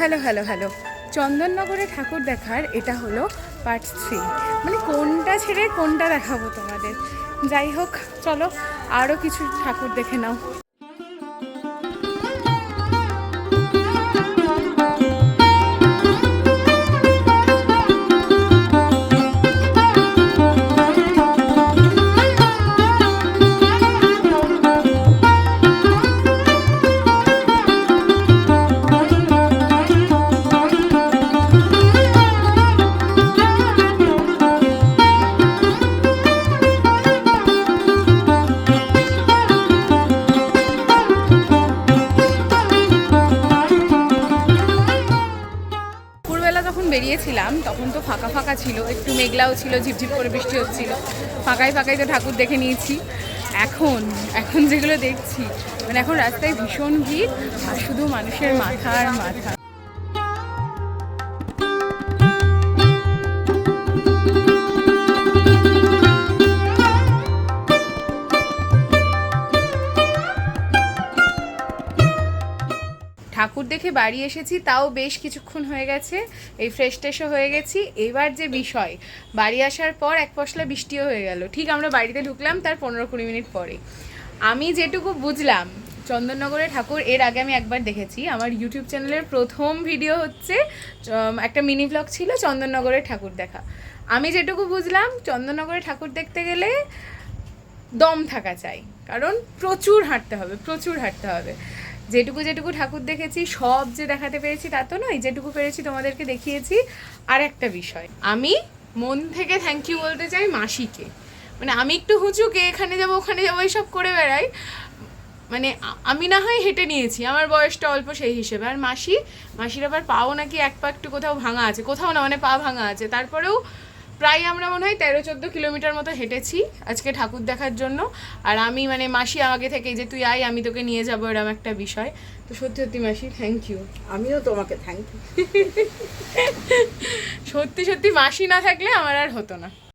Hello hello hello চন্দননগরে ঠাকুর দেখার এটা হলো পার্ট 3। মানে কোনটা ছেড়ে কোনটা দেখাবো তোমাদের। যাই হোক, চলো আরও কিছু ঠাকুর দেখে নাও। যখন বেরিয়েছিলাম তখন তো ফাঁকা ফাঁকা ছিল, একটু মেঘলাও ছিল, ঝিপঝিপ করে বৃষ্টি হচ্ছিল, ফাঁকায় ফাঁকায় তো ঠাকুর দেখে নিয়েছি। এখন এখন যেগুলো দেখছি, মানে এখন রাস্তায় ভীষণ ভিড় আর শুধু মানুষের মাথা আর মাথা। ঠাকুর দেখে বাড়ি এসেছি, তাও বেশ কিছুক্ষণ হয়ে গেছে, এই ফ্রেশ ট্রেশও হয়ে গেছি। এবার যে বিষয়, বাড়ি আসার পর এক পশলা বৃষ্টিও হয়ে গেল। ঠিক আমরা বাড়িতে ঢুকলাম তার 15-20 মিনিট পরে। আমি যেটুকু বুঝলাম, চন্দননগরে ঠাকুর এর আগে আমি একবার দেখেছি। আমার ইউটিউব চ্যানেলের প্রথম ভিডিও হচ্ছে একটা মিনি ব্লগ ছিল চন্দননগরের ঠাকুর দেখা। আমি যেটুকু বুঝলাম, চন্দননগরে ঠাকুর দেখতে গেলে দম থাকা চাই, কারণ প্রচুর হাঁটতে হবে, প্রচুর হাঁটতে হবে। যেটুকু ঠাকুর দেখেছি সব যে দেখাতে পেরেছি তা তো নয়, যেটুকু পেরেছি তোমাদেরকে দেখিয়েছি। আর একটা বিষয়, আমি মন থেকে থ্যাংক ইউ বলতে চাই মাসিকে। মানে আমি একটু হুঁচুকে এখানে যাবো ওখানে যাবো এইসব করে বেড়াই, মানে আমি না হয় হেঁটে নিয়েছি, আমার বয়সটা অল্প সেই হিসেবে। আর মাসির আবার পাও নাকি এক পা একটু কোথাও ভাঙা আছে, কোথাও না মানে পা ভাঙা আছে, তারপরেও প্রায় আমরা মনে হয় 13-14 কিলোমিটার মতো হেঁটেছি আজকে ঠাকুর দেখার জন্য। আর আমি মানে মাসি আমাকে থেকে যে তুই আয় আমি তোকে নিয়ে যাবো, এরকম একটা বিষয়। তো সত্যি সত্যি মাসি থ্যাংক ইউ। আমিও তোমাকে থ্যাংক ইউ। সত্যি সত্যি মাসি না থাকলে আমার আর হতো না।